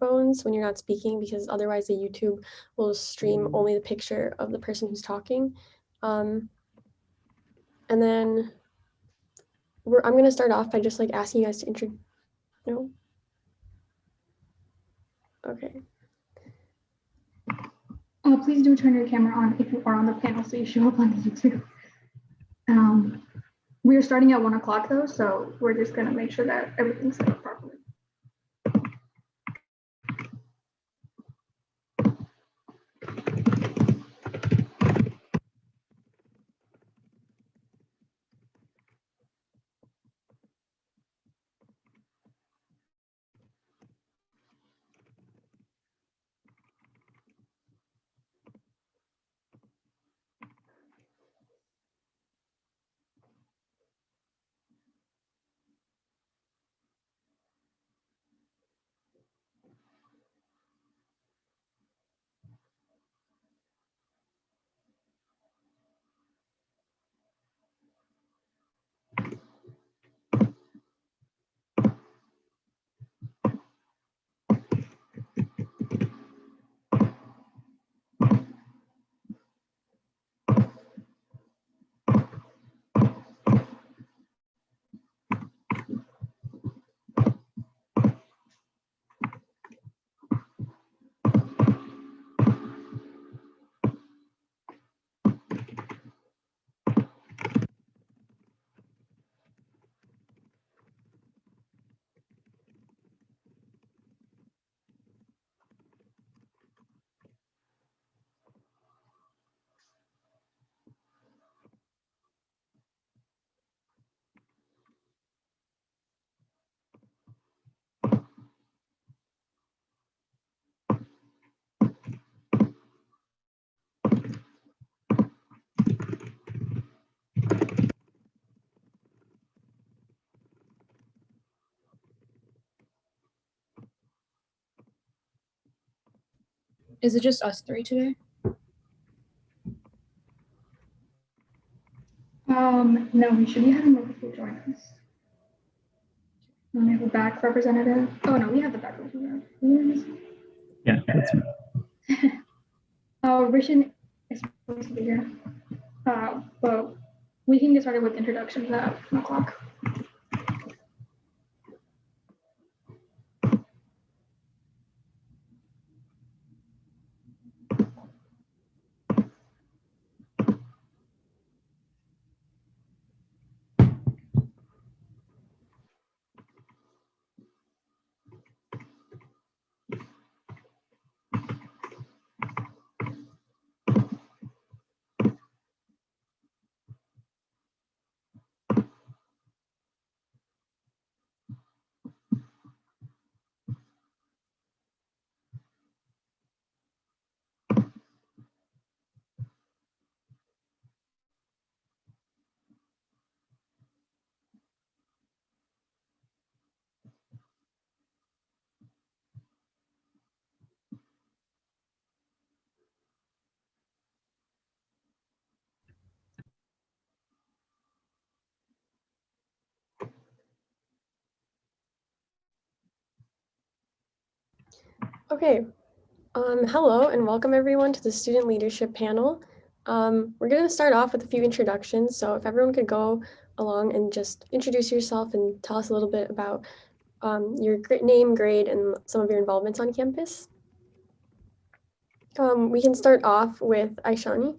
microphones when you're not speaking, because otherwise the YouTube will stream only the picture of the person who's talking. And then I'm going to start off by just like asking you guys to no? Okay. Please do turn your camera on if you are on the panel so you show up on the YouTube. We are starting at 1 o'clock though, so we're just gonna make sure that everything's set up properly. Is it just us three today? No, we should be having more people join us. We have a back representative. Oh no, we have the back representative. Yeah, that's me. Rishan is supposed to be here, but we can get started with introductions at 1 o'clock. Okay. Hello and welcome everyone to the Student Leadership Panel. We're going to start off with a few introductions. So if everyone could go along and just introduce yourself and tell us a little bit about your name, grade, and some of your involvements on campus. We can start off with Aishani.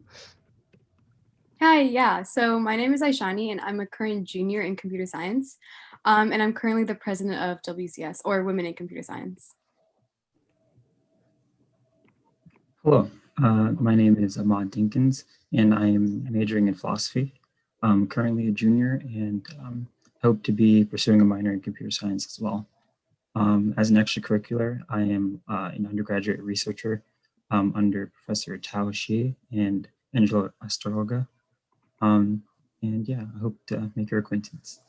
Hi, yeah. So my name is Aishani and I'm a current junior in computer science. And I'm currently the president of WCS, or Women in Computer Science. Hello, my name is Ahmad Dinkins, and I am majoring in philosophy. I'm currently a junior and hope to be pursuing a minor in computer science as well. As an extracurricular, I am an undergraduate researcher under Professor Tao Xie and Angela Astorga. And yeah, I hope to make your acquaintance.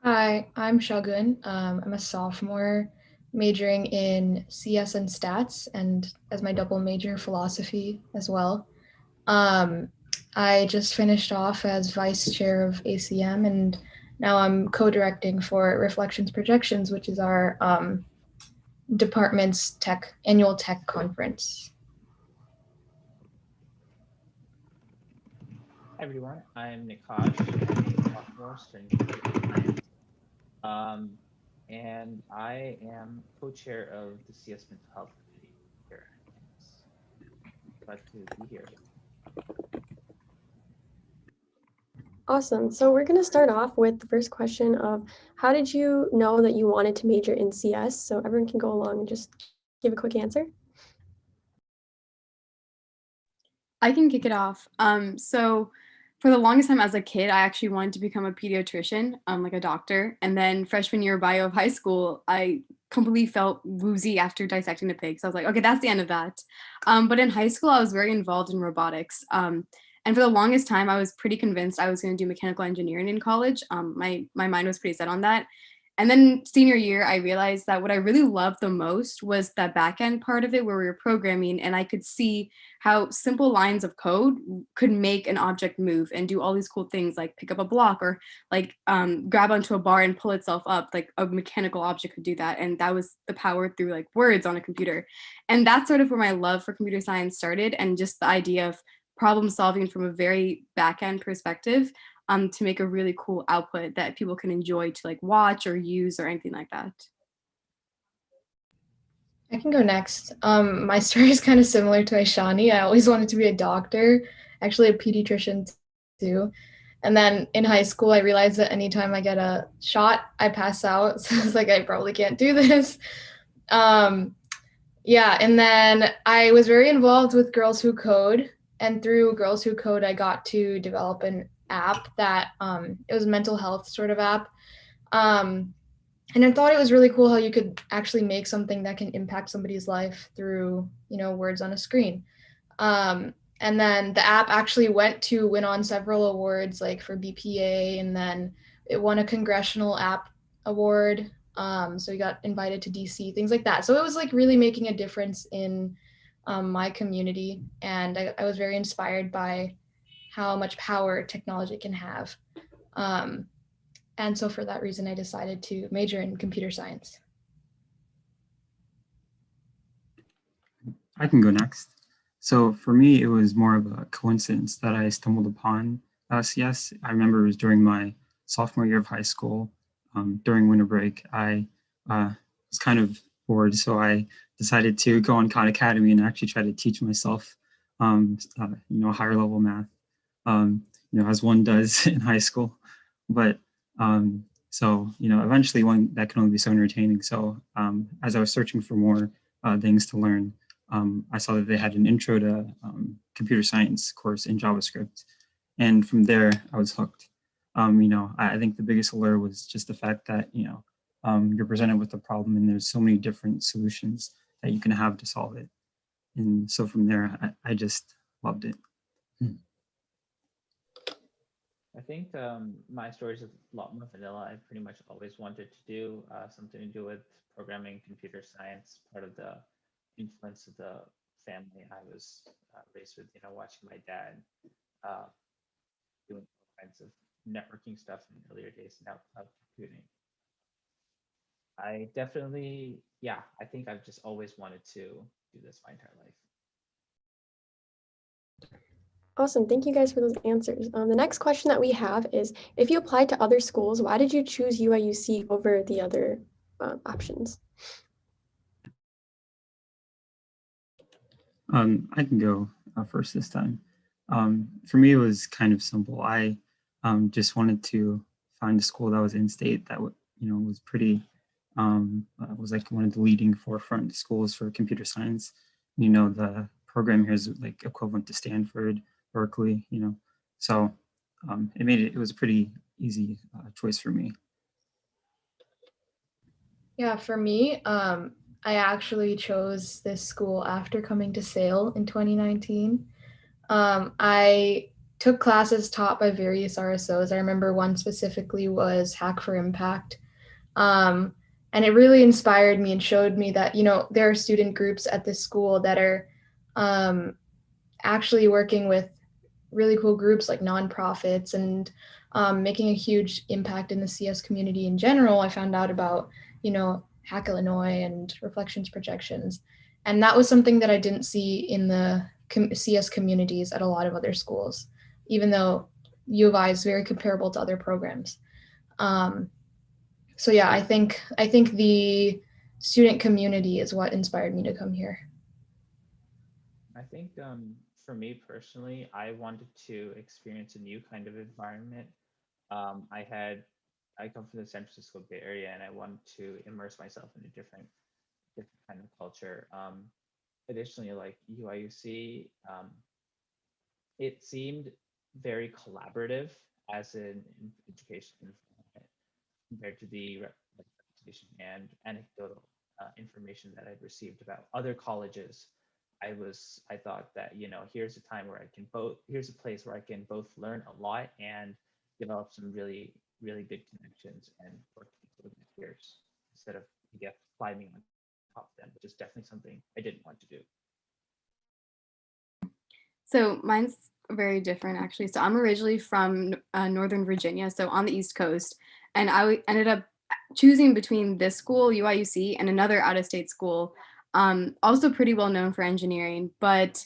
Hi, I'm Shagun. I'm a sophomore majoring in CS and stats, and as my double major, philosophy as well. I just finished off as vice chair of ACM, and now I'm co-directing for Reflections Projections, which is our department's annual tech conference. Hi everyone, I'm Nikash. I'm a sophomore studying computer science. And I am co-chair of the CS Mental Health Committee here at campus. Glad to be here. Awesome. So we're going to start off with the first question of how did you know that you wanted to major in CS? So everyone can go along and just give a quick answer. I can kick it off. So for the longest time as a kid, I actually wanted to become a pediatrician, like a doctor. And then freshman year bio of high school, I completely felt woozy after dissecting the pig. So I was like, okay, that's the end of that. But in high school, I was very involved in robotics. And for the longest time, I was pretty convinced I was going to do mechanical engineering in college. My mind was pretty set on that. And then senior year, I realized that what I really loved the most was that back end part of it where we were programming, and I could see how simple lines of code could make an object move and do all these cool things like pick up a block or like grab onto a bar and pull itself up. Like a mechanical object could do that. And that was the power through like words on a computer. And that's sort of where my love for computer science started, and just the idea of problem solving from a very back end perspective. To make a really cool output that people can enjoy to like watch or use or anything like that. I can go next. My story is kind of similar to Aishani. I always wanted to be a doctor, actually a pediatrician too. And then in high school, I realized that anytime I get a shot, I pass out. So I was like, I probably can't do this. Yeah, and then I was very involved with Girls Who Code. And through Girls Who Code, I got to develop an app that it was a mental health sort of app. And I thought it was really cool how you could actually make something that can impact somebody's life through, words on a screen. And then the app actually went to win on several awards, like for BPA, and then it won a Congressional App Award. So we got invited to DC, things like that. So it was like really making a difference in my community. And I was very inspired by how much power technology can have. And so for that reason, I decided to major in computer science. I can go next. So for me, it was more of a coincidence that I stumbled upon CS. I remember it was during my sophomore year of high school. During winter break, I was kind of bored, so I decided to go on Khan Academy and actually try to teach myself, higher level math, as one does in high school. But eventually one that can only be so entertaining. So as I was searching for more things to learn, I saw that they had an intro to computer science course in JavaScript. And from there, I was hooked. I think the biggest allure was just the fact that, you're presented with a problem and there's so many different solutions that you can have to solve it. And so from there, I just loved it. I think my story is a lot more vanilla. I pretty much always wanted to do something to do with programming, computer science, part of the influence of the family I was raised with, watching my dad doing all kinds of networking stuff in earlier days and now cloud computing. I definitely, I think I've just always wanted to do this my entire life. Awesome. Thank you guys for those answers. The next question that we have is, if you applied to other schools, why did you choose UIUC over the other options? I can go first this time. For me, it was kind of simple. I just wanted to find a school that was in state that was pretty, was like one of the leading forefront schools for computer science. The program here is like equivalent to Stanford, Berkeley, so it was a pretty easy choice for me. Yeah, for me, I actually chose this school after coming to Sale in 2019. I took classes taught by various RSOs. I remember one specifically was Hack for Impact. And it really inspired me and showed me that, there are student groups at this school that are actually working with really cool groups like nonprofits and making a huge impact in the CS community in general. I found out about, Hack Illinois and Reflections Projections. And that was something that I didn't see in the CS communities at a lot of other schools, even though U of I is very comparable to other programs. So yeah, I think the student community is what inspired me to come here. I think for me personally, I wanted to experience a new kind of environment. I come from the San Francisco Bay Area, and I wanted to immerse myself in a different kind of culture. Additionally, like UIUC, it seemed very collaborative as an education environment compared to the representation and anecdotal information that I'd received about other colleges. I thought that, here's a time where here's a place where I can both learn a lot and develop some really, really good connections and work with my peers instead of, climbing on top of them, which is definitely something I didn't want to do. So mine's very different actually. So I'm originally from Northern Virginia, so on the East Coast, and ended up choosing between this school, UIUC, and another out-of-state school, also pretty well known for engineering. But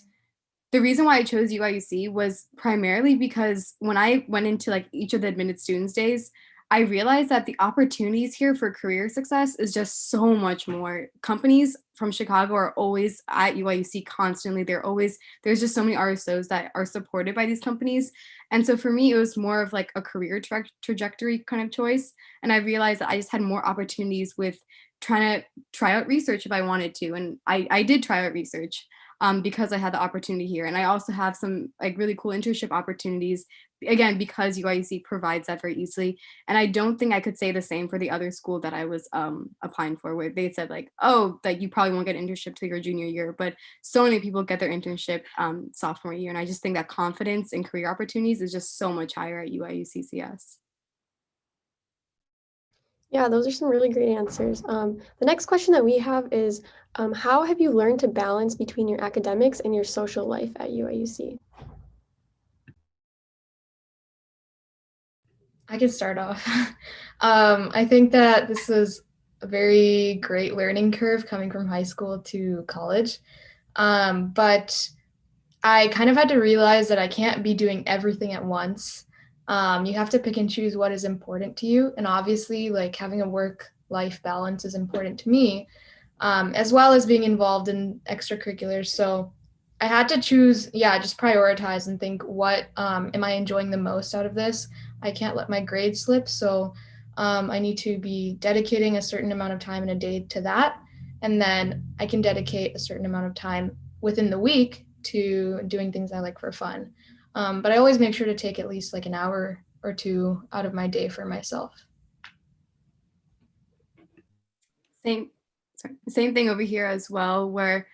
the reason why I chose UIUC was primarily because when I went into like each of the admitted students days, I realized that the opportunities here for career success is just so much more. Companies from Chicago are always at UIUC constantly. There's just so many RSOs that are supported by these companies. And so for me, it was more of like a career trajectory kind of choice. And I realized that I just had more opportunities with trying to try out research if I wanted to. And I did try out research because I had the opportunity here. And I also have some like really cool internship opportunities, again, because UIUC provides that very easily. And I don't think I could say the same for the other school that I was applying for, where they said like, oh, that you probably won't get an internship till your junior year. But so many people get their internship sophomore year. And I just think that confidence in career opportunities is just so much higher at UIUCCS. Yeah, those are some really great answers. The next question that we have is, how have you learned to balance between your academics and your social life at UIUC? I can start off. I think that this was a very great learning curve coming from high school to college. But I kind of had to realize that I can't be doing everything at once. You have to pick and choose what is important to you. And obviously, like having a work-life balance is important to me, as well as being involved in extracurriculars. So I had to choose, just prioritize and think, what am I enjoying the most out of this? I can't let my grades slip. So I need to be dedicating a certain amount of time in a day to that. And then I can dedicate a certain amount of time within the week to doing things I like for fun. But I always make sure to take at least like an hour or two out of my day for myself. Same thing over here as well, where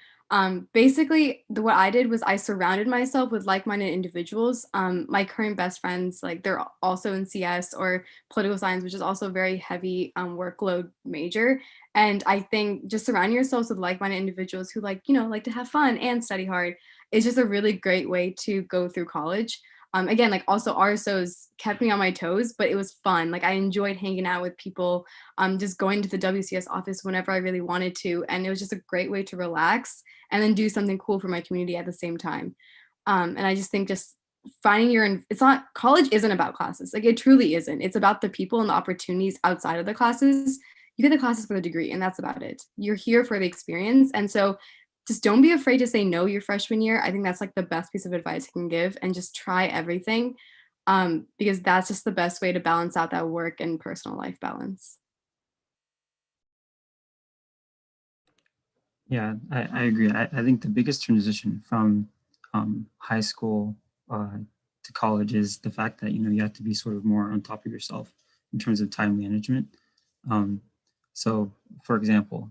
basically what I did was I surrounded myself with like-minded individuals. My current best friends, like they're also in CS or political science, which is also a very heavy workload major. And I think just surrounding yourselves with like-minded individuals who like to have fun and study hard is just a really great way to go through college. Again, like also RSOs kept me on my toes, but it was fun. Like I enjoyed hanging out with people, just going to the WCS office whenever I really wanted to. And it was just a great way to relax and then do something cool for my community at the same time. And I just think just finding it's not, college isn't about classes. Like it truly isn't. It's about the people and the opportunities outside of the classes. You get the classes for the degree and that's about it. You're here for the experience. And so just don't be afraid to say no your freshman year. I think that's like the best piece of advice I can give, and just try everything, because that's just the best way to balance out that work and personal life balance. Yeah, I agree. I think the biggest transition from high school to college is the fact that, you have to be sort of more on top of yourself in terms of time management. So, for example,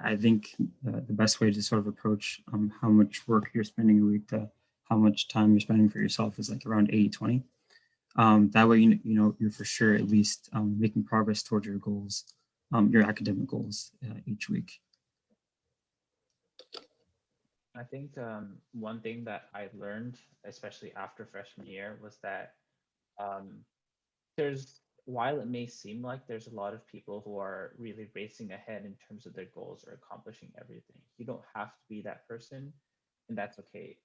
I think the best way to sort of approach how much work you're spending a week to how much time you're spending for yourself is like around 80-20. That way, you're for sure at least making progress towards your goals, your academic goals each week. I think one thing that I learned, especially after freshman year, was that there's while it may seem like there's a lot of people who are really racing ahead in terms of their goals or accomplishing everything, you don't have to be that person, and that's okay.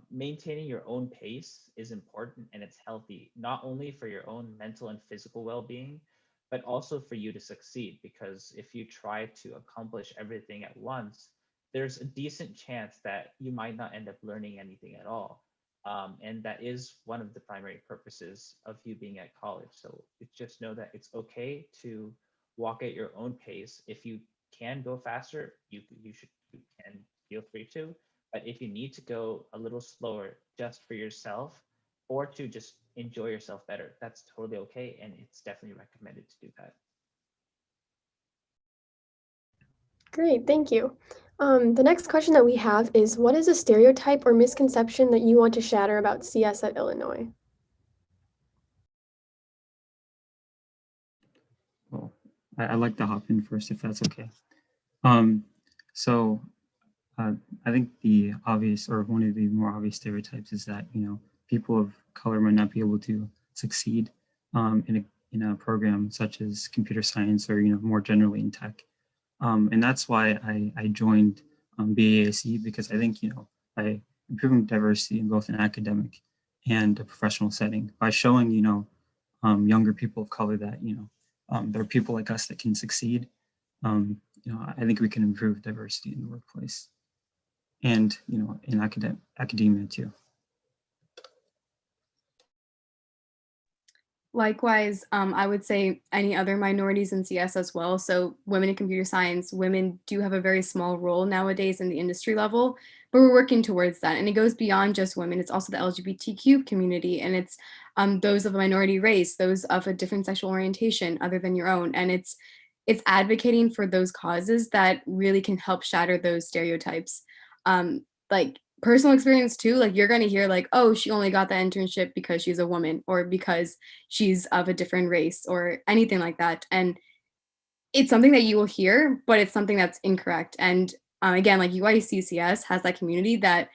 Maintaining your own pace is important and it's healthy, not only for your own mental and physical well-being, but also for you to succeed. Because if you try to accomplish everything at once, there's a decent chance that you might not end up learning anything at all. And that is one of the primary purposes of you being at college. So it's just know that it's okay to walk at your own pace. If you can go faster, you can feel free to. But if you need to go a little slower just for yourself or to just enjoy yourself better, that's totally okay. And it's definitely recommended to do that. Great, thank you. The next question that we have is, what is a stereotype or misconception that you want to shatter about CS at Illinois? Well, I'd like to hop in first if that's okay. Um, so I think the obvious, or one of the more obvious stereotypes, is that people of color might not be able to succeed in a program such as computer science, or more generally in tech. And that's why I joined BAAC, because I think by improving diversity in both an academic and a professional setting, by showing younger people of color that there are people like us that can succeed. I think we can improve diversity in the workplace and in academia too. Likewise, I would say any other minorities in CS as well. So women in computer science, women do have a very small role nowadays in the industry level, but we're working towards that. And it goes beyond just women. It's also the LGBTQ community, and it's those of a minority race, those of a different sexual orientation other than your own. And it's advocating for those causes that really can help shatter those stereotypes. Like personal experience too, like you're going to hear like, oh, she only got that internship because she's a woman or because she's of a different race or anything like that. And it's something that you will hear, but it's something that's incorrect. And again, like UICCS has that community that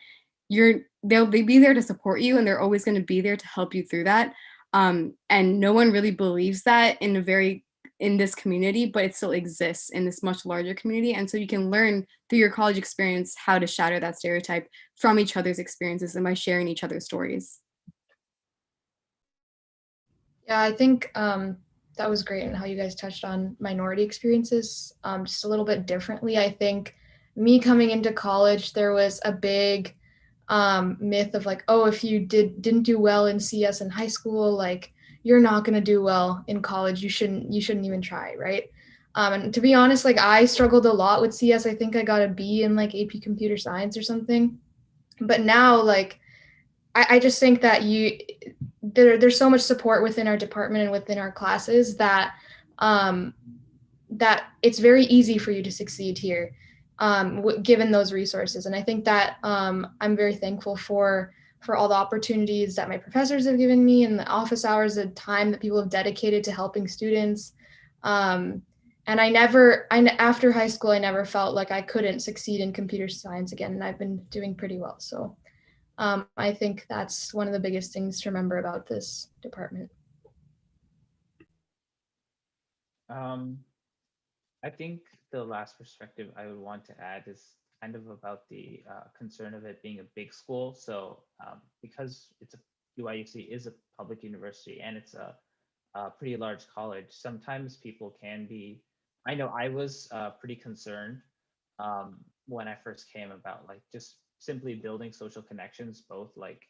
they'll be there to support you, and they're always going to be there to help you through that. And no one really believes that in this community, but it still exists in this much larger community. And so you can learn through your college experience how to shatter that stereotype from each other's experiences and by sharing each other's stories. Yeah, I think that was great, and how you guys touched on minority experiences just a little bit differently. I think me coming into college, there was a big myth of like, oh, if you didn't do well in CS in high school, like you're not going to do well in college. You shouldn't even try, right? And to be honest, like I struggled a lot with CS. I think I got a B in like AP Computer Science or something. But now, like, I just think that there's so much support within our department and within our classes that that it's very easy for you to succeed here, given those resources. And I think that I'm very thankful for all the opportunities that my professors have given me, and the office hours, the time that people have dedicated to helping students. And after high school, I never felt like I couldn't succeed in computer science again, and I've been doing pretty well. So I think that's one of the biggest things to remember about this department. I think the last perspective I would want to add is kind of about the concern of it being a big school. So because UIUC is a public university and it's a pretty large college, sometimes people can be, I know I was pretty concerned when I first came about like just simply building social connections, both like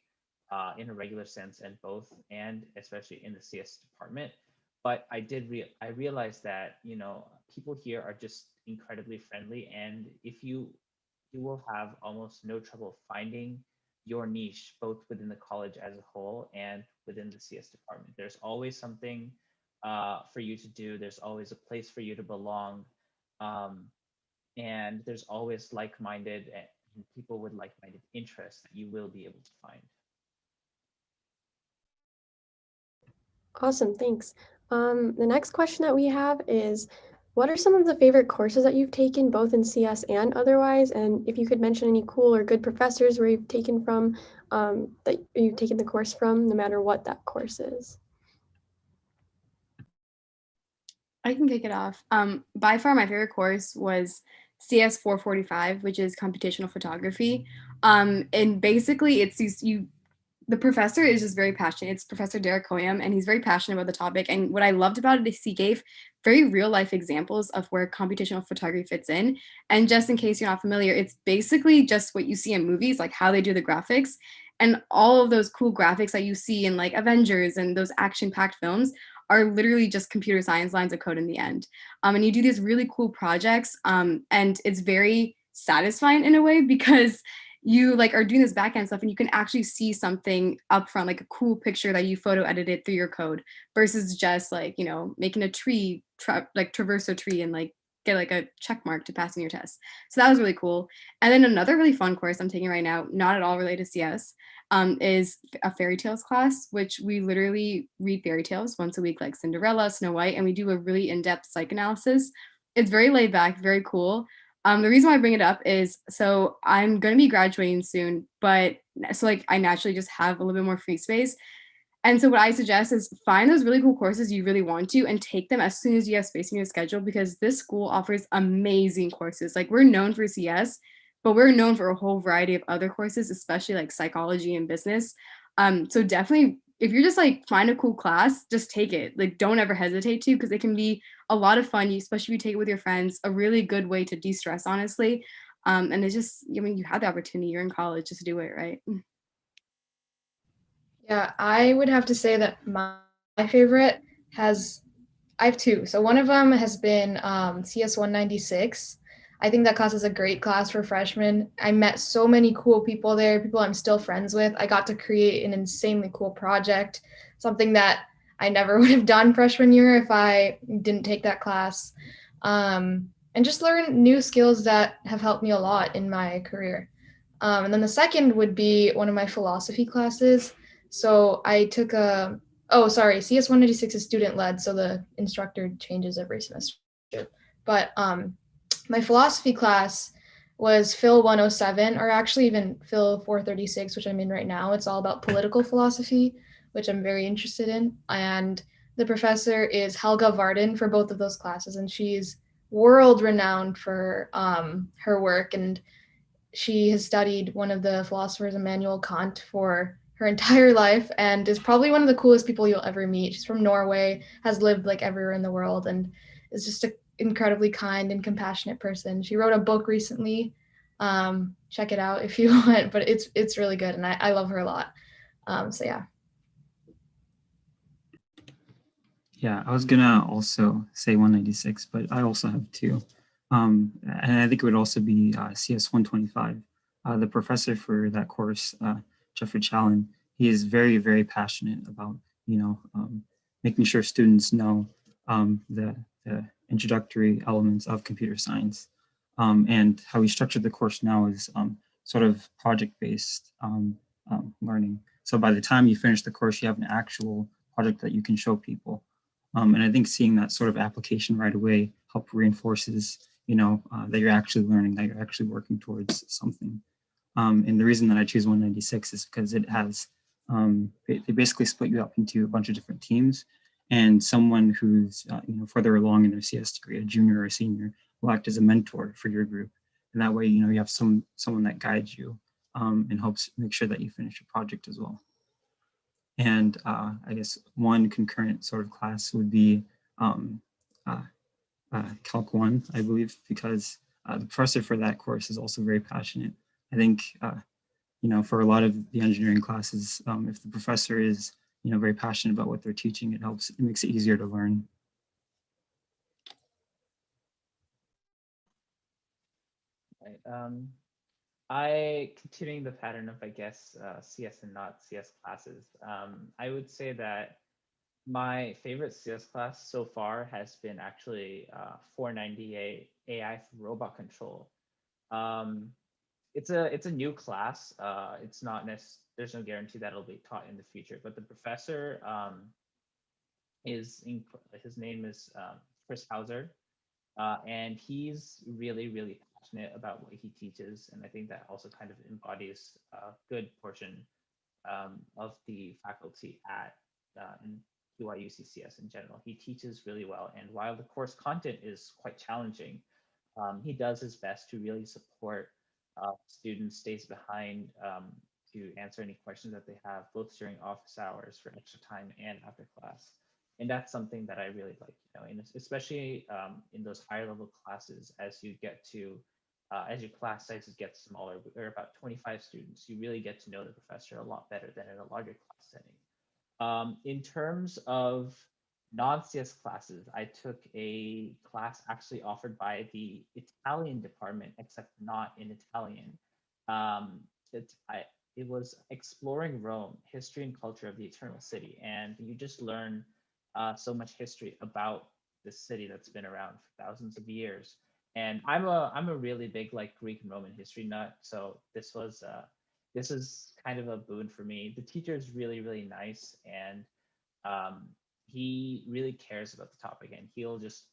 in a regular sense and especially in the CS department. But I realized that people here are just incredibly friendly, and if you will have almost no trouble finding your niche, both within the college as a whole and within the CS department. There's always something for you to do. There's always a place for you to belong, and there's always like-minded and people with like-minded interests that you will be able to find. Awesome, thanks. The next question that we have is, what are some of the favorite courses that you've taken, both in CS and otherwise? And if you could mention any cool or good professors where you've taken from, that you've taken the course from, no matter what that course is. I can kick it off. By far, my favorite course was CS 445, which is computational photography. And basically, it's the professor is just very passionate. It's Professor Derek Hoyam, and he's very passionate about the topic. And what I loved about it is he gave very real life examples of where computational photography fits in. And just in case you're not familiar, it's basically just what you see in movies, like how they do the graphics. And all of those cool graphics that you see in like Avengers and those action packed films are literally just computer science lines of code in the end. And you do these really cool projects, and it's very satisfying in a way because you like are doing this backend stuff and you can actually see something up front, like a cool picture that you photo edited through your code versus just like, making a tree, like traverse a tree and like get like a check mark to pass in your test. So that was really cool. And then another really fun course I'm taking right now, not at all related to CS, is a fairy tales class, which we literally read fairy tales once a week, like Cinderella, Snow White, and we do a really in-depth psychoanalysis. It's very laid back, very cool. The reason why I bring it up is so I'm going to be graduating soon, but so like I naturally just have a little bit more free space. And so what I suggest is find those really cool courses you really want to and take them as soon as you have space in your schedule because this school offers amazing courses. Like we're known for CS, but we're known for a whole variety of other courses, especially like psychology and business. So definitely if you're just like find a cool class, just take it. Like don't ever hesitate to because it can be a lot of fun, especially if you take it with your friends, a really good way to de-stress, honestly. And it's just, I mean, you have the opportunity, you're in college, just do it, right? Yeah, I would have to say that my favorite I have two. So one of them has been CS 196. I think that class is a great class for freshmen. I met so many cool people there, people I'm still friends with. I got to create an insanely cool project, something that I never would have done freshman year if I didn't take that class. And just learn new skills that have helped me a lot in my career. And then the second would be one of my philosophy classes. So I took CS 196 is student led, so the instructor changes every semester. But my philosophy class was Phil 107, or actually even Phil 436, which I'm in right now. It's all about political philosophy, which I'm very interested in. And the professor is Helga Varden for both of those classes, and she's world renowned for her work. And she has studied one of the philosophers, Immanuel Kant, for her entire life and is probably one of the coolest people you'll ever meet. She's from Norway, has lived like everywhere in the world, and is just an incredibly kind and compassionate person. She wrote a book recently. Check it out if you want, but it's really good, and I love her a lot. So yeah. Yeah, I was gonna also say 196, but I also have two. And I think it would also be CS 125. The professor for that course, Jeffrey Challen, he is very, very passionate about, making sure students know the introductory elements of computer science. And how he structured the course now is sort of project-based learning. So by the time you finish the course, you have an actual project that you can show people. And I think seeing that sort of application right away help reinforces, that you're actually learning, that you're actually working towards something. And the reason that I choose 196 is because it has, they basically split you up into a bunch of different teams, and someone who's, further along in their CS degree, a junior or a senior, will act as a mentor for your group. And that way, you have someone that guides you and helps make sure that you finish your project as well. And I guess one concurrent sort of class would be Calc 1, I believe, because the professor for that course is also very passionate. I think, for a lot of the engineering classes, if the professor is, very passionate about what they're teaching, it makes it easier to learn. Right. I continuing the pattern of, I guess, CS and not CS classes. I would say that my favorite CS class so far has been actually 498 AI for robot control. It's a new class. It's not there's no guarantee that it'll be taught in the future, but the professor his name is Chris Hauser, and he's really, really passionate about what he teaches. And I think that also kind of embodies a good portion of the faculty at UIUC-CS in general. He teaches really well, and while the course content is quite challenging, he does his best to really support students, stays behind to answer any questions that they have, both during office hours for extra time and after class. And that's something that I really like, and especially in those higher level classes, as you get to, as your class sizes get smaller, or about 25 students, you really get to know the professor a lot better than in a larger class setting. In terms of non-CS classes, I took a class actually offered by the Italian department, except not in Italian. Um, it was Exploring Rome, History and Culture of the Eternal City. And you just learn so much history about this city that's been around for thousands of years. And I'm a really big like Greek and Roman history nut. So this is kind of a boon for me. The teacher is really, really nice, and he really cares about the topic, and he'll just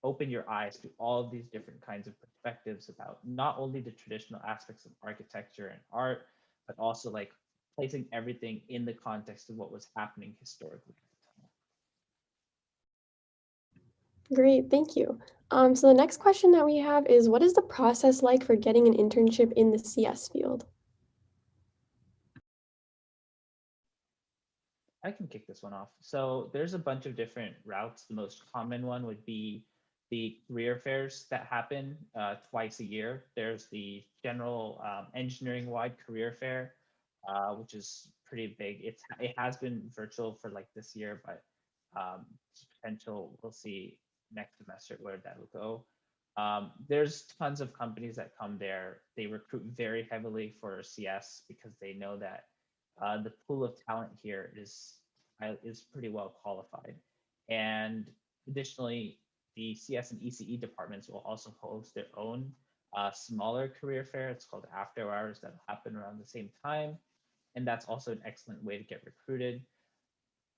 open your eyes to all of these different kinds of perspectives about not only the traditional aspects of architecture and art, but also like placing everything in the context of what was happening historically. Great, thank you. So the next question that we have is, what is the process like for getting an internship in the CS field? I can kick this one off. So there's a bunch of different routes. The most common one would be the career fairs that happen twice a year. There's the general engineering-wide career fair, which is pretty big. It has been virtual for like this year, but potential, we'll see next semester where that will go. There's tons of companies that come there. They recruit very heavily for CS because they know that the pool of talent here is pretty well qualified. And additionally, the CS and ECE departments will also host their own smaller career fair. It's called After Hours, that'll happen around the same time. And that's also an excellent way to get recruited.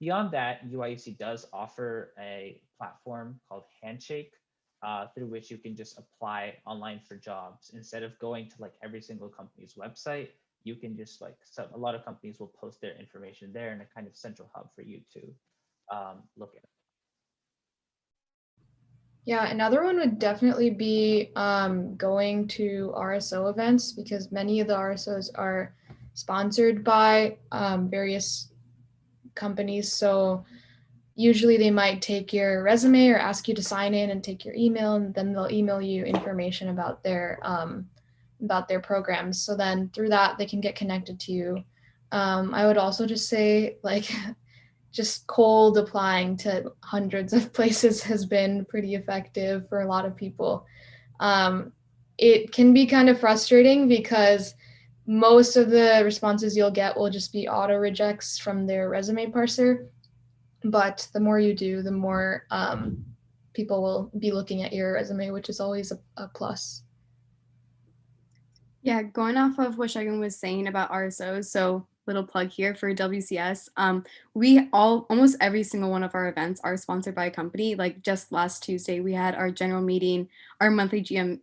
Beyond that, UIUC does offer a platform called Handshake, through which you can just apply online for jobs. Instead of going to like every single company's website, you can just like, so a lot of companies will post their information there in a kind of central hub for you to look at. Yeah, another one would definitely be going to RSO events, because many of the RSOs are sponsored by various companies. So usually they might take your resume or ask you to sign in and take your email, and then they'll email you information about their programs. So then through that, they can get connected to you. I would also just say, like, just cold applying to hundreds of places has been pretty effective for a lot of people. It can be kind of frustrating because most of the responses you'll get will just be auto rejects from their resume parser. But the more you do, the more people will be looking at your resume, which is always a plus. Yeah, going off of what Shagun was saying about RSOs, so little plug here for WCS. Almost every single one of our events are sponsored by a company. Like just last Tuesday, we had our general meeting, our monthly GM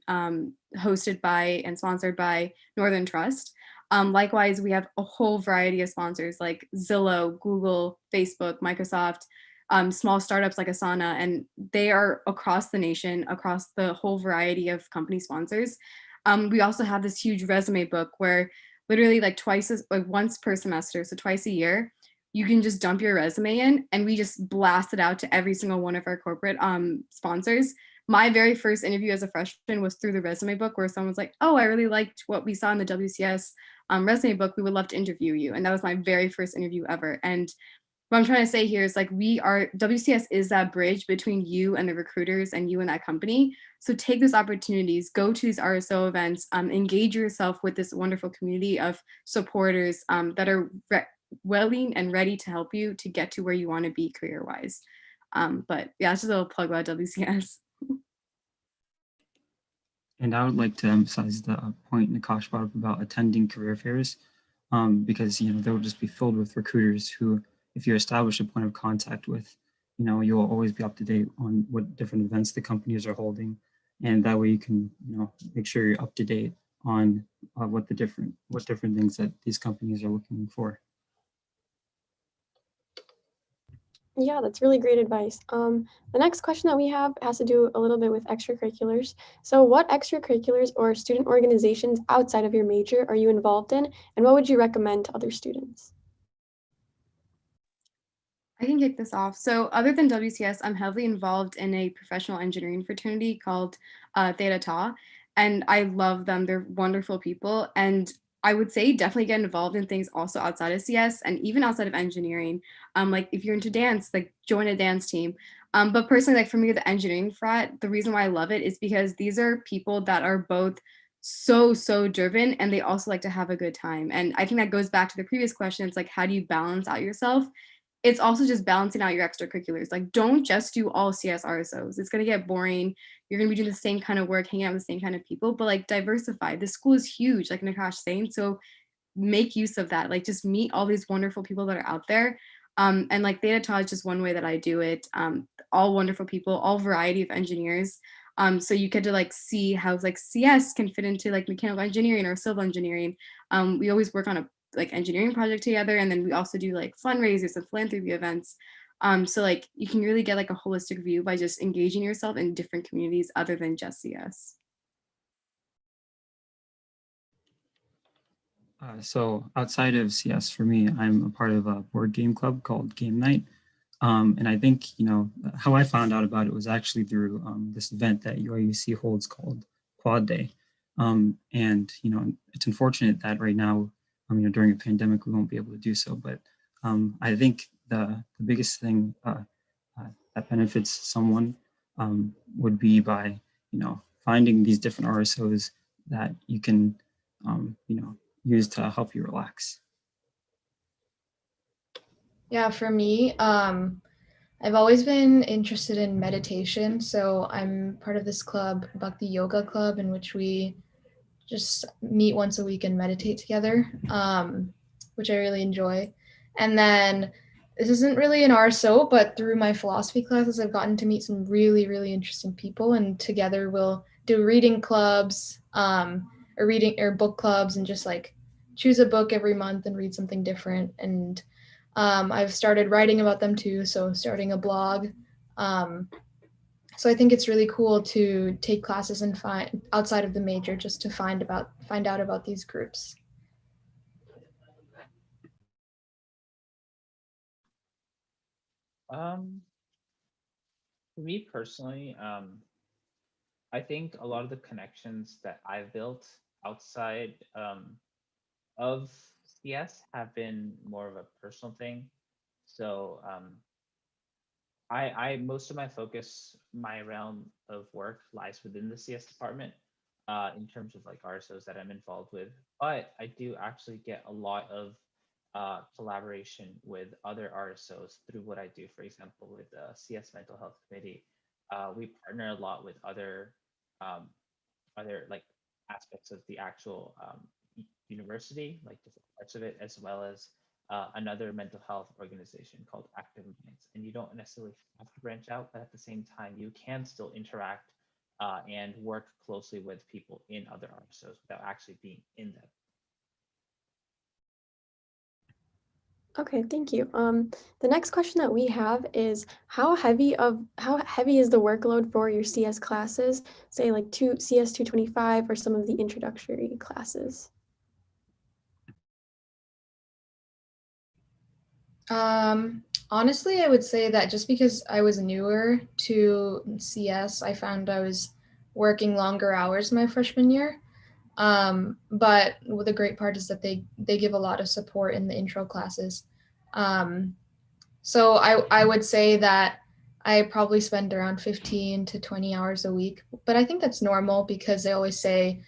hosted by and sponsored by Northern Trust. Likewise, we have a whole variety of sponsors like Zillow, Google, Facebook, Microsoft, small startups like Asana, and they are across the nation, across the whole variety of company sponsors. We also have this huge resume book where literally like once per semester, so twice a year, you can just dump your resume in, and we just blast it out to every single one of our corporate sponsors. My very first interview as a freshman was through the resume book, where someone was like, "Oh, I really liked what we saw in the WCS resume book. We would love to interview you." And that was my very first interview ever. And what I'm trying to say here is like WCS is that bridge between you and the recruiters and you and that company. So take those opportunities, go to these RSO events, engage yourself with this wonderful community of supporters that are willing and ready to help you to get to where you want to be career-wise. But yeah, that's just a little plug about WCS. And I would like to emphasize the point Nakash brought up about attending career fairs, because they'll just be filled with recruiters who, if you establish a point of contact with, you'll always be up to date on what different events the companies are holding, and that way you can make sure you're up to date on what different things that these companies are looking for. Yeah, that's really great advice. The next question that we have has to do a little bit with extracurriculars. So, what extracurriculars or student organizations outside of your major are you involved in, and what would you recommend to other students? I can kick this off. So, other than WCS, I'm heavily involved in a professional engineering fraternity called Theta Tau, and I love them. They're wonderful people, and I would say definitely get involved in things also outside of CS and even outside of engineering. Like if you're into dance, like join a dance team. But personally, like for me, the engineering frat, the reason why I love it is because these are people that are both so driven and they also like to have a good time. And I think that goes back to the previous question. It's like, how do you balance out yourself? It's also just balancing out your extracurriculars. Like, don't just do all CS RSOs. It's gonna get boring. You're gonna be doing the same kind of work, hanging out with the same kind of people, but like diversify. The school is huge, like Nakash saying. So make use of that. Like just meet all these wonderful people that are out there. And like Theta Tau is just one way that I do it. All wonderful people, all variety of engineers. So you get to like see how like CS can fit into like mechanical engineering or civil engineering. We always work on a like engineering project together, and then we also do like fundraisers and philanthropy events. So like you can really get like a holistic view by just engaging yourself in different communities other than just CS. So outside of CS, for me, I'm a part of a board game club called Game Night. And I think, how I found out about it was actually through this event that UIUC holds called Quad Day. And, it's unfortunate that right now, during a pandemic, we won't be able to do so. But I think the biggest thing that benefits someone would be by, finding these different RSOs that you can, use to help you relax. Yeah, for me, I've always been interested in meditation. So I'm part of this club, Bhakti Yoga Club, in which we just meet once a week and meditate together, which I really enjoy. And then this isn't really an RSO, but through my philosophy classes, I've gotten to meet some really interesting people, and together we'll do reading clubs, or reading or book clubs, and just like choose a book every month and read something different. And I've started writing about them too, so starting a blog. Um, so I think it's really cool to take classes and find outside of the major just to find out about these groups. For me personally, I think a lot of the connections that I've built outside of CS have been more of a personal thing. So I most of my focus, my realm of work lies within the CS department in terms of like RSOs that I'm involved with. But I do actually get a lot of collaboration with other RSOs through what I do. For example, with the CS Mental Health Committee, we partner a lot with um, other like aspects of the actual university, like different parts of it, as well as another mental health organization called Active Minds. And you don't necessarily have to branch out, but at the same time, you can still interact and work closely with people in other RSOs without actually being in them. Okay, thank you. The next question that we have is how heavy is the workload for your CS classes, say like CS 225 or some of the introductory classes? Honestly, I would say that just because I was newer to CS, I found I was working longer hours my freshman year. But the great part is that they give a lot of support in the intro classes. Um, so I would say that I probably spend around 15 to 20 hours a week, but I think that's normal because they always say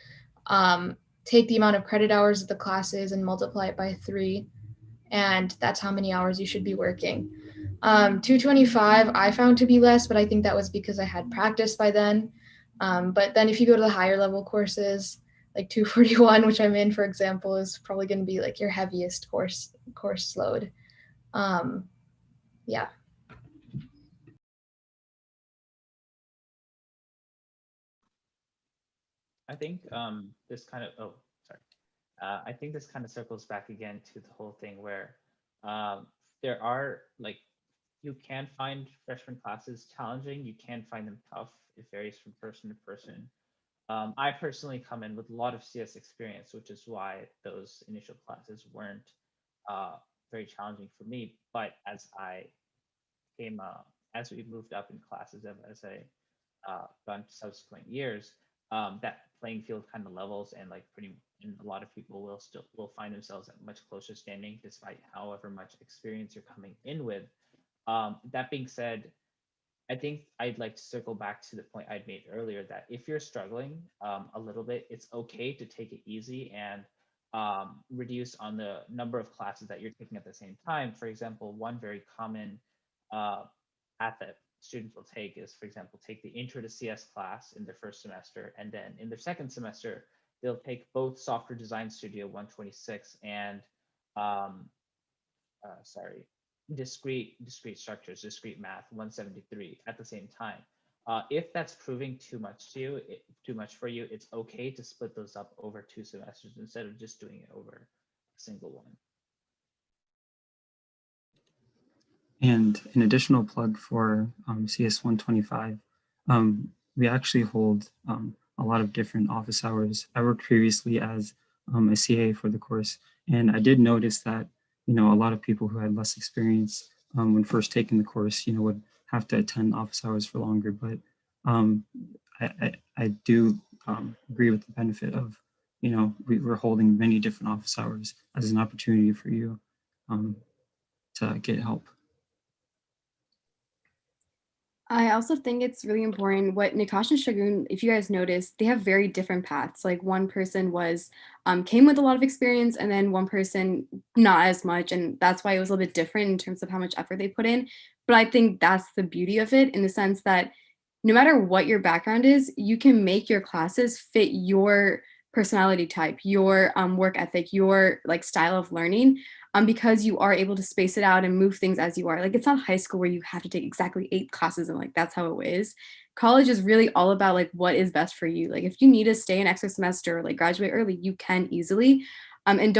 take the amount of credit hours of the classes and multiply it by 3, and that's how many hours you should be working. 225 I found to be less, but I think that was because I had practice by then. But then if you go to the higher level courses, like 241, which I'm in, for example, is probably going to be like your heaviest course load. Yeah. I think this kind of sorry. I think this kind of circles back again to the whole thing where there are like you can find freshman classes challenging. You can find them tough. It varies from person to person. I personally come in with a lot of CS experience, which is why those initial classes weren't very challenging for me. But came, as we moved up in classes, as I gone to subsequent years, that playing field kind of levels, and like and a lot of people will find themselves at much closer standing despite however much experience you're coming in with. That being said, I think I'd like to circle back to the point I'd made earlier that if you're struggling a little bit, it's okay to take it easy and reduce on the number of classes that you're taking at the same time. For example, one very common path that students will take is, for example, take the Intro to CS class in their first semester, and then in their second semester, they'll take both Software Design Studio 126 and discrete structures, discrete math 173 at the same time. If that's proving too much for you, it's okay to split those up over 2 semesters instead of just doing it over a single one. And an additional plug for CS 125, we actually hold a lot of different office hours. I worked previously as a CA for the course, and I did notice that, a lot of people who had less experience when first taking the course, would have to attend office hours for longer. But I do agree with the benefit of, we're holding many different office hours as an opportunity for you to get help. I also think it's really important what Nikash and Shagun, if you guys notice, they have very different paths. Like one person came with a lot of experience, and then one person not as much. And that's why it was a little bit different in terms of how much effort they put in. But I think that's the beauty of it, in the sense that no matter what your background is, you can make your classes fit your personality type, your work ethic, your like style of learning, because you are able to space it out and move things as you are. Like it's not high school where you have to take exactly 8 classes and like that's how it is. College is really all about like what is best for you. Like if you need to stay an extra semester or like graduate early, you can easily. And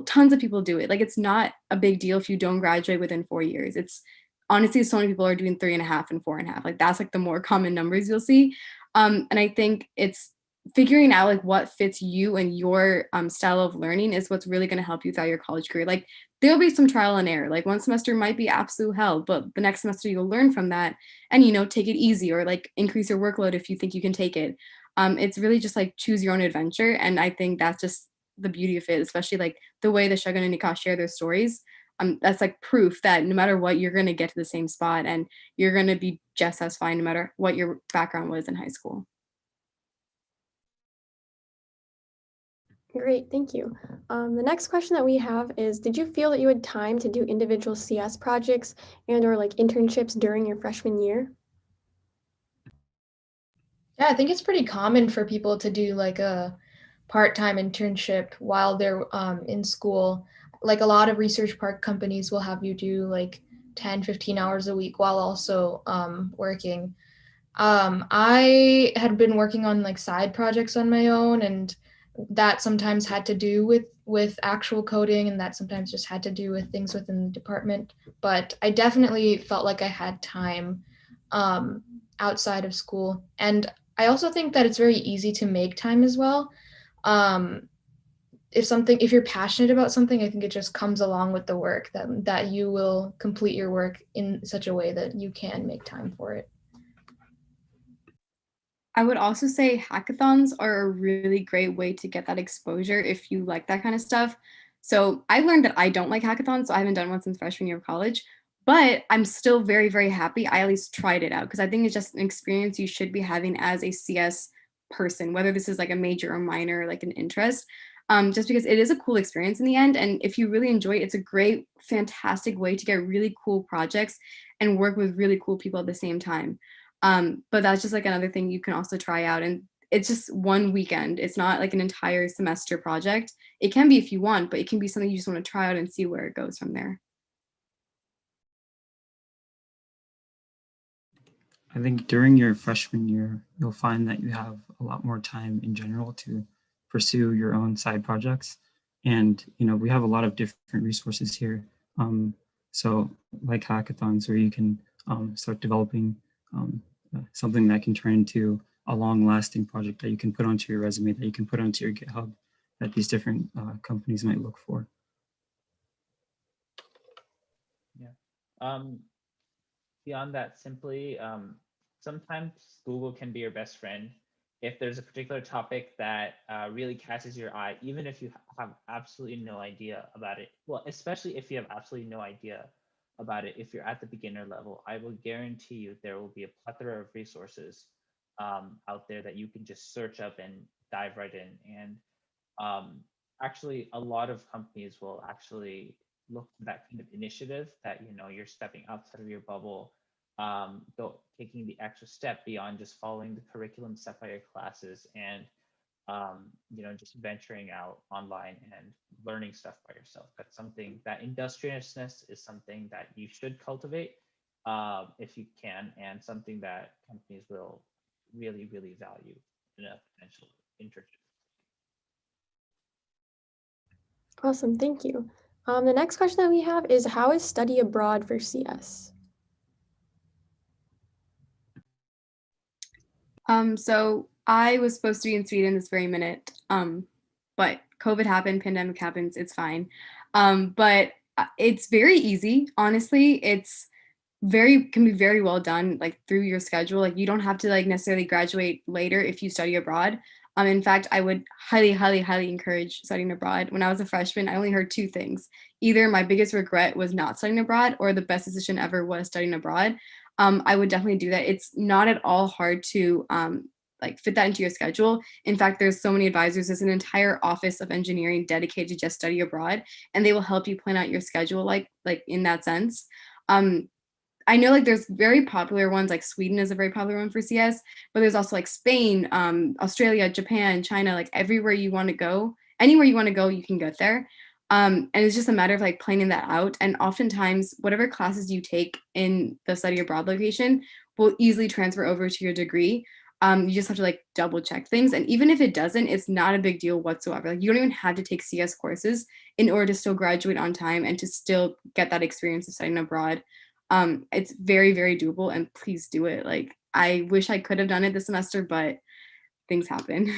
tons of people do it. Like it's not a big deal if you don't graduate within 4 years. It's honestly, so many people are doing 3.5 and 4.5. Like that's like the more common numbers you'll see. And I think it's figuring out like what fits you and your style of learning is what's really going to help you throughout your college career. Like there'll be some trial and error. Like one semester might be absolute hell, but the next semester you'll learn from that and take it easy, or like increase your workload if you think you can take it. It's really just like choose your own adventure, and I think that's just the beauty of it, especially like the way the Shagun and Nikash share their stories. That's like proof that no matter what, you're going to get to the same spot and you're going to be just as fine no matter what your background was in high school. Great, thank you. The next question that we have is, did you feel that you had time to do individual CS projects and or like internships during your freshman year? Yeah, I think it's pretty common for people to do like a part-time internship while they're in school. Like a lot of research park companies will have you do like 10, 15 hours a week while also working. I had been working on like side projects on my own, and that sometimes had to do with actual coding, and that sometimes just had to do with things within the department. But I definitely felt like I had time outside of school. And I also think that it's very easy to make time as well. If you're passionate about something, I think it just comes along with the work that you will complete your work in such a way that you can make time for it. I would also say hackathons are a really great way to get that exposure if you like that kind of stuff. So I learned that I don't like hackathons, so I haven't done one since freshman year of college, but I'm still very, very happy I at least tried it out, because I think it's just an experience you should be having as a CS person, whether this is like a major or minor, like an interest, just because it is a cool experience in the end. And if you really enjoy it, it's a great, fantastic way to get really cool projects and work with really cool people at the same time. But that's just like another thing you can also try out. And it's just one weekend. It's not like an entire semester project. It can be if you want, but it can be something you just want to try out and see where it goes from there. I think during your freshman year, you'll find that you have a lot more time in general to pursue your own side projects. And, we have a lot of different resources here. So like hackathons where you can start developing something that can turn into a long-lasting project that you can put onto your resume, that you can put onto your GitHub, that these different companies might look for. Yeah. Beyond that, simply, sometimes Google can be your best friend. If there's a particular topic that really catches your eye, even if you have absolutely no idea about it, well, especially if you have absolutely no idea about it, if you're at the beginner level, I will guarantee you there will be a plethora of resources out there that you can just search up and dive right in. And actually, a lot of companies will actually look for that kind of initiative that, you know, you're stepping outside of your bubble, taking the extra step beyond just following the curriculum set by your classes, and you know, just venturing out online and learning stuff by yourself. That's something, that industriousness is something that you should cultivate if you can, and something that companies will really, really value in a potential internship. Awesome, thank you. The next question that we have is, how is study abroad for CS? So I was supposed to be in Sweden this very minute, but COVID happened, pandemic happens, it's fine. But it's very easy, honestly. It's can be very well done, like through your schedule. Like you don't have to like necessarily graduate later if you study abroad. In fact, I would highly, highly, highly encourage studying abroad. When I was a freshman, I only heard two things. Either my biggest regret was not studying abroad, or the best decision ever was studying abroad. I would definitely do that. It's not at all hard to like fit that into your schedule. In fact, there's so many advisors. There's an entire office of engineering dedicated to just study abroad, and they will help you plan out your schedule like in that sense. I know like there's very popular ones, like Sweden is a very popular one for CS, but there's also like Spain, Australia, Japan, China, like everywhere you want to go, anywhere you want to go, you can get there. And it's just a matter of like planning that out. And oftentimes, whatever classes you take in the study abroad location will easily transfer over to your degree. You just have to like double check things. And even if it doesn't, it's not a big deal whatsoever. Like you don't even have to take CS courses in order to still graduate on time and to still get that experience of studying abroad. It's very, very doable, and please do it. Like I wish I could have done it this semester, but things happen.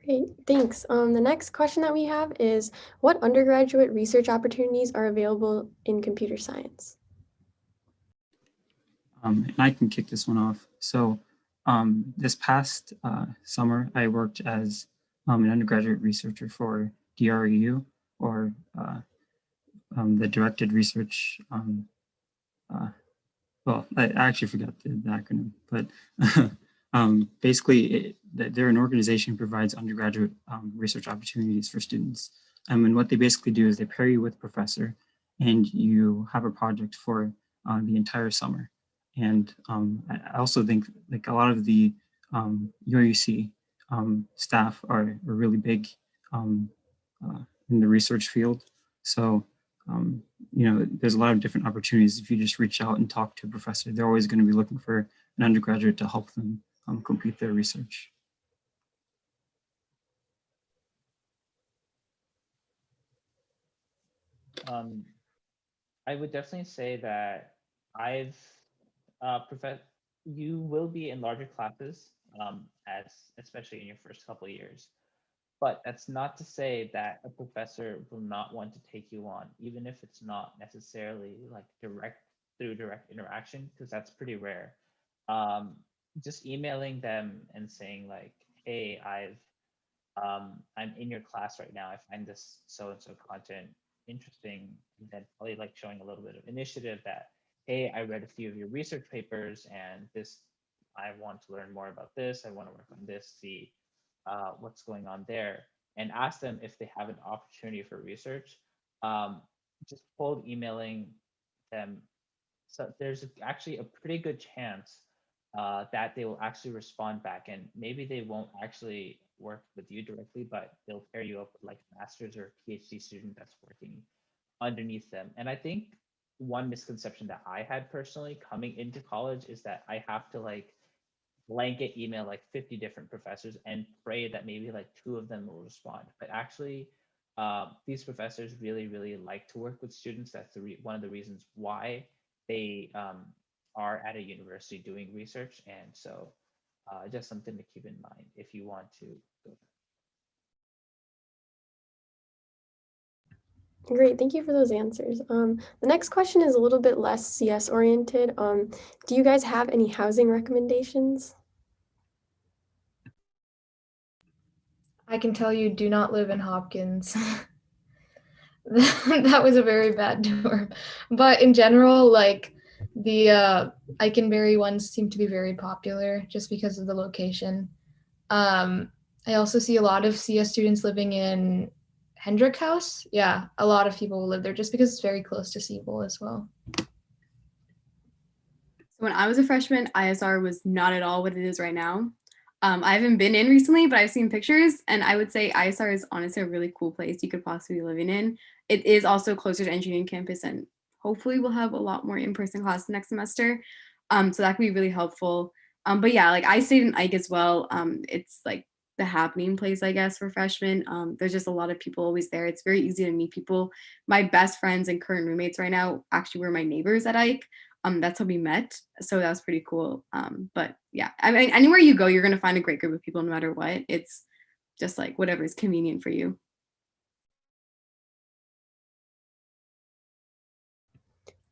Great, thanks. The next question that we have is, what undergraduate research opportunities are available in computer science? And I can kick this one off. So this past summer, I worked as an undergraduate researcher for DREU, or the Directed Research. Well, I actually forgot the acronym, but basically, they're an organization who provides undergraduate research opportunities for students. And what they basically do is they pair you with a professor, and you have a project for the entire summer. And I also think like a lot of the UIUC staff are really big in the research field. So you know, there's a lot of different opportunities. If you just reach out and talk to a professor, they're always going to be looking for an undergraduate to help them complete their research. I would definitely say that I've you will be in larger classes, as especially in your first couple of years. But that's not to say that a professor will not want to take you on, even if it's not necessarily like direct interaction, because that's pretty rare. Um, just emailing them and saying like, "Hey, I'm in your class right now. I find this so and so content interesting." And then probably like showing a little bit of initiative that, "Hey, I read a few of your research papers, and this, I want to learn more about this. I want to work on this. See what's going on there," and ask them if they have an opportunity for research. Um, just cold emailing them. So there's actually a pretty good chance that they will actually respond back, and maybe they won't actually work with you directly, but they'll pair you up with like a master's or PhD student that's working underneath them. And I think one misconception that I had personally coming into college is that I have to like blanket email like 50 different professors and pray that maybe like two of them will respond. But actually, these professors really, really like to work with students. That's one of the reasons why they are at a university doing research. And so just something to keep in mind if you want to go. Great, thank you for those answers. The next question is a little bit less CS oriented. Do you guys have any housing recommendations? I can tell you, do not live in Hopkins. That was a very bad dorm. But in general, like the Eikenberry ones seem to be very popular just because of the location. I also see a lot of CS students living in Hendrick House. Yeah, a lot of people live there just because it's very close to Siebel as well. When I was a freshman, ISR was not at all what it is right now. I haven't been in recently, but I've seen pictures, and I would say ISR is honestly a really cool place you could possibly be living in. It is also closer to engineering campus, and hopefully we'll have a lot more in-person classes next semester. So that could be really helpful. But yeah, like I stayed in Ike as well. It's like the happening place, I guess, for freshmen. There's just a lot of people always there. It's very easy to meet people. My best friends and current roommates right now actually were my neighbors at Ike. That's how we met. So that was pretty cool. But yeah, I mean, anywhere you go, you're going to find a great group of people no matter what. It's just like whatever is convenient for you.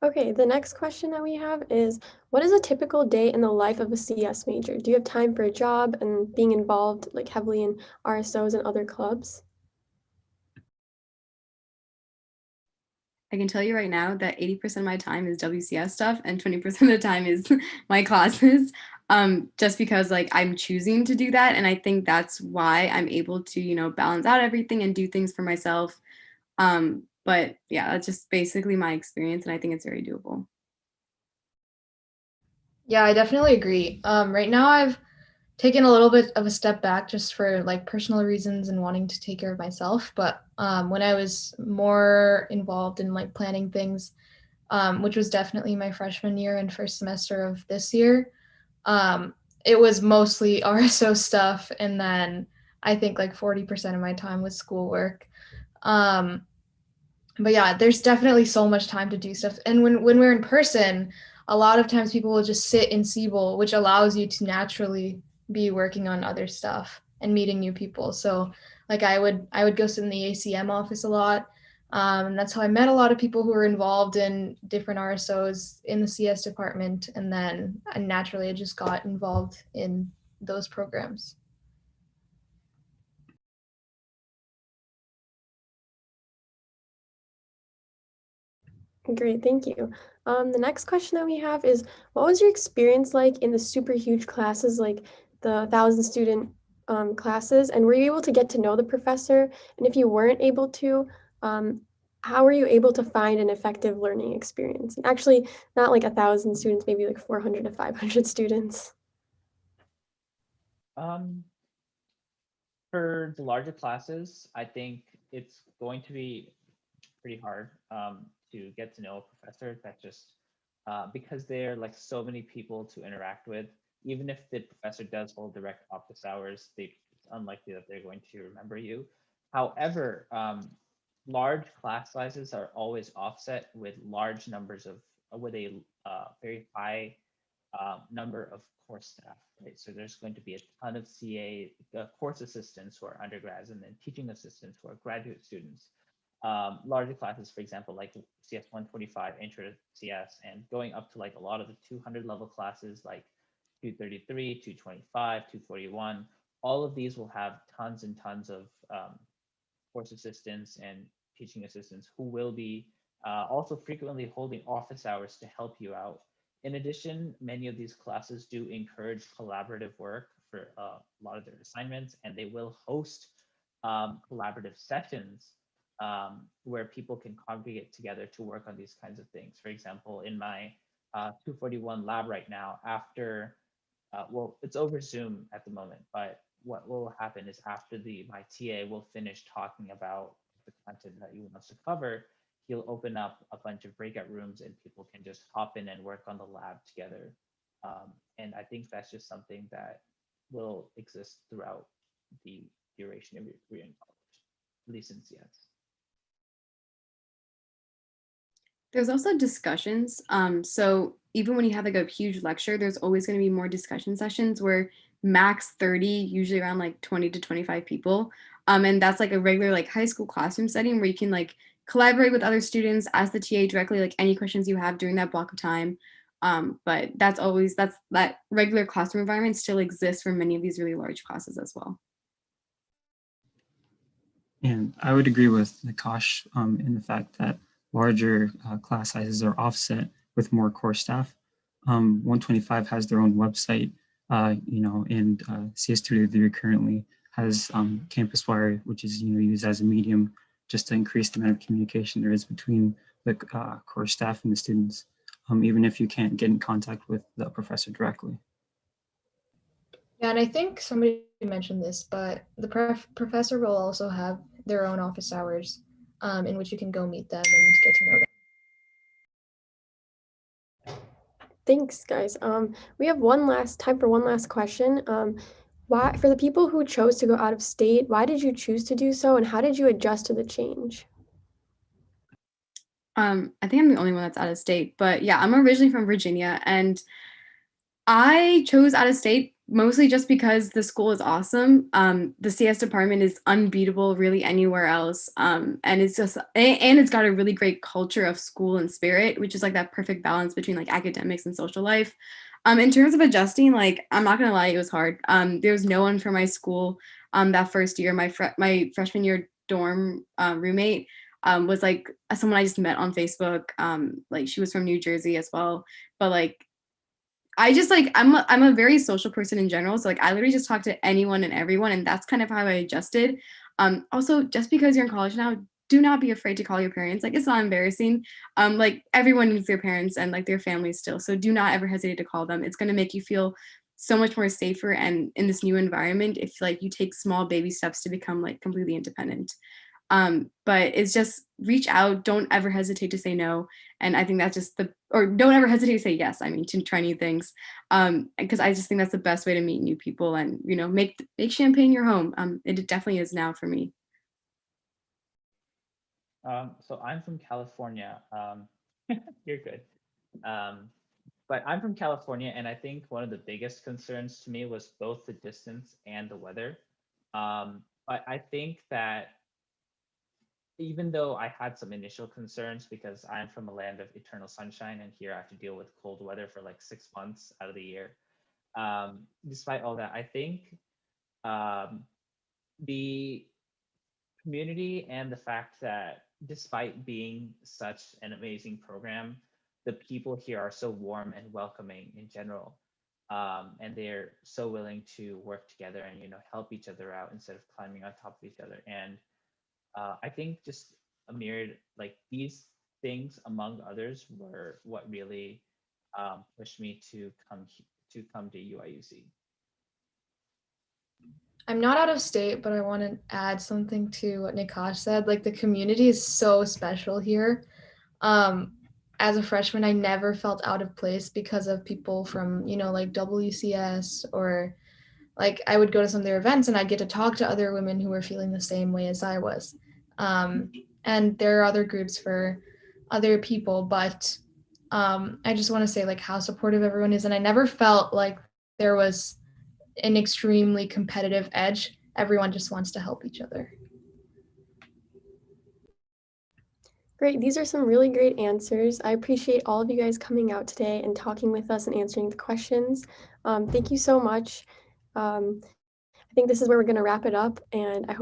Okay, the next question that we have is, what is a typical day in the life of a CS major? Do you have time for a job and being involved like heavily in RSOs and other clubs? I can tell you right now that 80% of my time is WCS stuff and 20% of the time is my classes. Just because like I'm choosing to do that. And I think that's why I'm able to, balance out everything and do things for myself. But yeah, that's just basically my experience. And I think it's very doable. Yeah, I definitely agree. Right now I've taken a little bit of a step back just for like personal reasons and wanting to take care of myself. But when I was more involved in like planning things, which was definitely my freshman year and first semester of this year, it was mostly RSO stuff. And then I think like 40% of my time was schoolwork. But yeah, there's definitely so much time to do stuff. And when we're in person, a lot of times people will just sit in Siebel, which allows you to naturally be working on other stuff and meeting new people. So like I would go sit in the ACM office a lot. And that's how I met a lot of people who were involved in different RSOs in the CS department. And then naturally I just got involved in those programs. Great, thank you. The next question that we have is, what was your experience like in the super huge classes, like the 1,000 student classes? And were you able to get to know the professor? And if you weren't able to, how were you able to find an effective learning experience? And actually, not like 1,000 students, maybe like 400 to 500 students. For the larger classes, I think it's going to be pretty hard to get to know a professor. That just because there are like so many people to interact with. Even if the professor does hold direct office hours, it's unlikely that they're going to remember you. However, large class sizes are always offset with large numbers of with a very high number of course staff, right? So there's going to be a ton of course assistants who are undergrads, and then teaching assistants who are graduate students. Larger classes, for example, like CS 145, Intro to CS, and going up to like a lot of the 200 level classes like 233, 225, 241. All of these will have tons and tons of course assistants and teaching assistants who will be also frequently holding office hours to help you out. In addition, many of these classes do encourage collaborative work for a lot of their assignments, and they will host collaborative sessions where people can congregate together to work on these kinds of things. For example, in my 241 lab right now, after well, it's over Zoom at the moment, but what will happen is after my TA will finish talking about the content that he wants to cover, he'll open up a bunch of breakout rooms and people can just hop in and work on the lab together. And I think that's just something that will exist throughout the duration of your career in college, at least in CS. There's also discussions. So even when you have like a huge lecture, there's always going to be more discussion sessions where max 30, usually around like 20 to 25 people. And that's like a regular like high school classroom setting where you can like collaborate with other students, ask the TA directly like any questions you have during that block of time. But that's that regular classroom environment still exists for many of these really large classes as well. And I would agree with Nakash in the fact that larger class sizes are offset with more core staff. 125 has their own website, and CS233 currently has CampusWire, which is used as a medium just to increase the amount of communication there is between the core staff and the students, even if you can't get in contact with the professor directly. Yeah, and I think somebody mentioned this, but the professor will also have their own office hours in which you can go meet them and get to know them. Thanks, guys. We have time for one last question. Why, for the people who chose to go out of state, why did you choose to do so, and how did you adjust to the change? I think I'm the only one that's out of state, but yeah, I'm originally from Virginia, and I chose out of state mostly just because the school is awesome. The CS department is unbeatable really anywhere else. And it's got a really great culture of school and spirit, which is like that perfect balance between like academics and social life. In terms of adjusting, like I'm not gonna lie, it was hard. There was no one from my school that first year. My freshman year dorm roommate was like someone I just met on Facebook. Like she was from New Jersey as well, but like I just like I'm a very social person in general. So like I literally just talk to anyone and everyone, and that's kind of how I adjusted. Also, just because you're in college now, do not be afraid to call your parents. Like it's not embarrassing. Like everyone needs their parents and like their families still. So do not ever hesitate to call them. It's gonna make you feel so much more safer and in this new environment if like you take small baby steps to become like completely independent. But it's just reach out, don't ever hesitate to say no. And I think that's just or don't ever hesitate to say yes, I mean, to try new things. Because I just think that's the best way to meet new people and, make Champaign your home. It definitely is now for me. So I'm from California. You're good. But I'm from California, and I think one of the biggest concerns to me was both the distance and the weather. But I think that even though I had some initial concerns because I'm from a land of eternal sunshine and here I have to deal with cold weather for like 6 months out of the year. Despite all that, I think the community and the fact that despite being such an amazing program, the people here are so warm and welcoming in general. And they're so willing to work together and help each other out instead of climbing on top of each other. And I think just a myriad like these things among others were what really pushed me to come to UIUC. I'm not out of state, but I want to add something to what Nikash said. Like the community is so special here. As a freshman, I never felt out of place because of people from, like WCS, or like I would go to some of their events and I'd get to talk to other women who were feeling the same way as I was. And there are other groups for other people, but I just want to say like how supportive everyone is. And I never felt like there was an extremely competitive edge. Everyone just wants to help each other. Great. These are some really great answers. I appreciate all of you guys coming out today and talking with us and answering the questions. Thank you so much. I think this is where we're going to wrap it up, and I hope